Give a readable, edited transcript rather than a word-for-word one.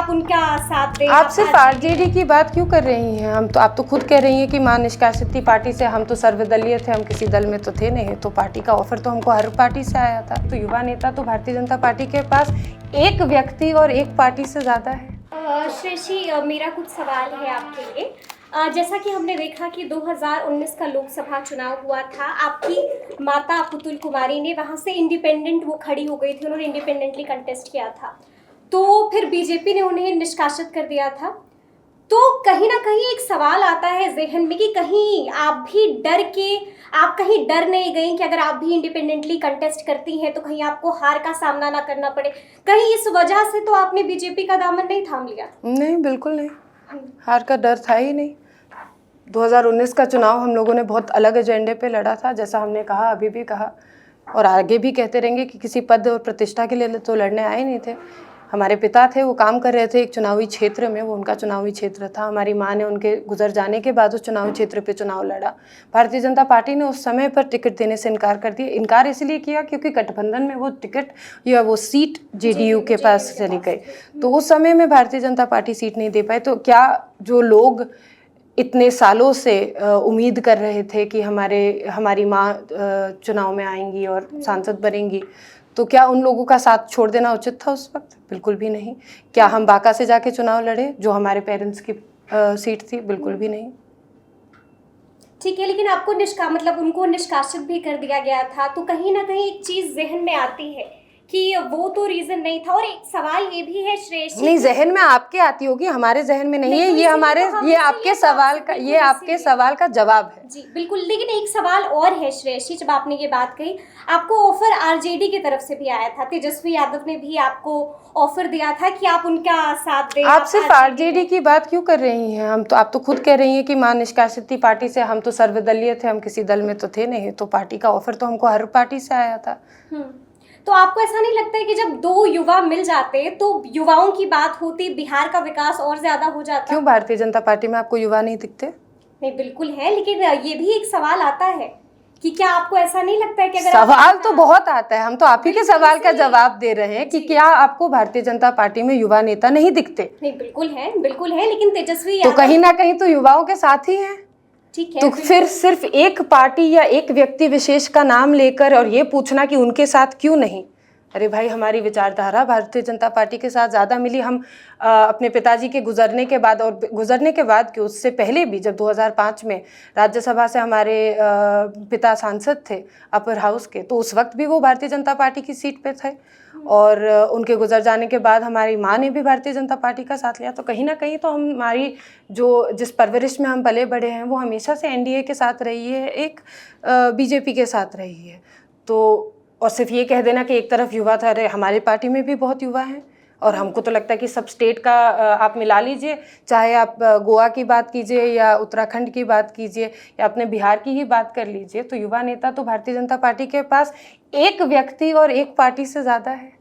आप उनका साथ दें। आप सिर्फ आरजेडी की बात क्यों कर रही हैं? हम तो, आप तो खुद कह रही हैं कि मां निष्कासित थी पार्टी से, हम तो सर्वदलीय थे, हम किसी दल में तो थे नहीं, तो पार्टी का ऑफर तो हमको हर पार्टी से आया था। तो युवा नेता तो भारतीय जनता पार्टी के पास एक व्यक्ति और एक पार्टी से ज़्यादा है। श्रेयसी, मेरा कुछ सवाल है आपके लिए। जैसा कि हमने देखा कि 2019 का लोकसभा चुनाव हुआ था, आपकी माता पुतुल कुमारी ने वहाँ से इंडिपेंडेंट वो खड़ी हो गई थी, उन्होंने इंडिपेंडेंटली कंटेस्ट किया था, तो फिर बीजेपी ने उन्हें निष्कासित कर दिया था। तो कहीं ना कहीं एक सवाल आता है जहन में कि कहीं आप भी आप कहीं डर नहीं गई कि अगर आप भी इंडिपेंडेंटली कंटेस्ट करती हैं तो कहीं आपको हार का सामना ना करना पड़े, कहीं इस वजह से तो आपने बीजेपी का दामन नहीं थाम लिया? नहीं, बिल्कुल नहीं, हार का डर था ही नहीं। 2019 का चुनाव हम लोगों ने बहुत अलग एजेंडे पे लड़ा था, जैसा हमने कहा, अभी भी कहा और आगे भी कहते रहेंगे कि किसी पद और प्रतिष्ठा के लिए तो लड़ने आए नहीं थे। हमारे पिता थे, वो काम कर रहे थे एक चुनावी क्षेत्र में, वो उनका चुनावी क्षेत्र था। हमारी माँ ने उनके गुजर जाने के बाद उस चुनावी क्षेत्र पे चुनाव लड़ा। भारतीय जनता पार्टी ने उस समय पर टिकट देने से इनकार कर दिया। इनकार इसलिए किया क्योंकि गठबंधन में वो टिकट या वो सीट जेडीयू के पास चली गई, तो उस समय में भारतीय जनता पार्टी सीट नहीं दे पाई। तो क्या जो लोग इतने सालों से उम्मीद कर रहे थे कि हमारी माँ चुनाव में आएंगी और सांसद बनेंगी, तो क्या उन लोगों का साथ छोड़ देना उचित था उस वक्त? बिल्कुल भी नहीं। क्या हम बांका से जाके चुनाव लड़े जो हमारे पेरेंट्स की सीट थी? बिल्कुल भी नहीं। ठीक है, लेकिन आपको उनको निष्कासित भी कर दिया गया था, तो कहीं ना कहीं एक चीज जहन में आती है कि वो तो रीजन नहीं था। और एक सवाल ये भी है श्रेयसी, नहीं, जहन में आपके आती होगी, हमारे जहन में नहीं है। ये आपके सवाल का जवाब है। जी बिल्कुल। लेकिन एक सवाल और है श्रेयसी, जब आपने ये बात कही, आपको ऑफर आरजेडी की तरफ से भी आया था, तेजस्वी यादव ने भी आपको ऑफर दिया था कि आप उनका साथ दें। आप सिर्फ आरजेडी की बात क्यों कर रही हैं? आप तो खुद कह रही हैं कि मां निष्कासित थी पार्टी से, हम तो सर्वदलीय थे, हम किसी दल में तो थे नहीं, तो पार्टी का ऑफर तो हमको हर पार्टी से आया था। तो आपको ऐसा नहीं लगता है कि जब दो युवा मिल जाते तो युवाओं की बात होती, बिहार का विकास और ज्यादा हो जाता? क्यों भारतीय जनता पार्टी में आपको युवा नहीं दिखते? नहीं, बिल्कुल है, लेकिन ये भी एक सवाल आता है कि क्या आपको ऐसा नहीं लगता है कि अगर सवाल तो बहुत आता है, हम तो आप ही के सवाल का जवाब दे रहे हैं कि क्या आपको भारतीय जनता पार्टी में युवा नेता नहीं दिखते? नहीं, बिल्कुल है, लेकिन तेजस्वी तो कहीं ना कहीं तो युवाओं के साथ ही हैं। ठीक है, तो फिर सिर्फ एक पार्टी या एक व्यक्ति विशेष का नाम लेकर और ये पूछना कि उनके साथ क्यों नहीं? अरे भाई, हमारी विचारधारा भारतीय जनता पार्टी के साथ ज़्यादा मिली। हम अपने पिताजी के गुजरने के बाद, और गुजरने के बाद कि उससे पहले भी, जब 2005 में राज्यसभा से हमारे पिता सांसद थे अपर हाउस के, तो उस वक्त भी वो भारतीय जनता पार्टी की सीट पे थे। और उनके गुजर जाने के बाद हमारी माँ ने भी भारतीय जनता पार्टी का साथ लिया। तो कहीं ना कहीं तो हमारी जिस परवरिश में हम पले बड़े हैं वो हमेशा से एनडीए के साथ रही है, एक बीजेपी के साथ रही है। तो और सिर्फ ये कह देना कि एक तरफ युवा था, अरे हमारे पार्टी में भी बहुत युवा हैं, और हमको तो लगता है कि सब स्टेट का आप मिला लीजिए, चाहे आप गोवा की बात कीजिए या उत्तराखंड की बात कीजिए या अपने बिहार की ही बात कर लीजिए, तो युवा नेता तो भारतीय जनता पार्टी के पास एक व्यक्ति और एक पार्टी से ज़्यादा है।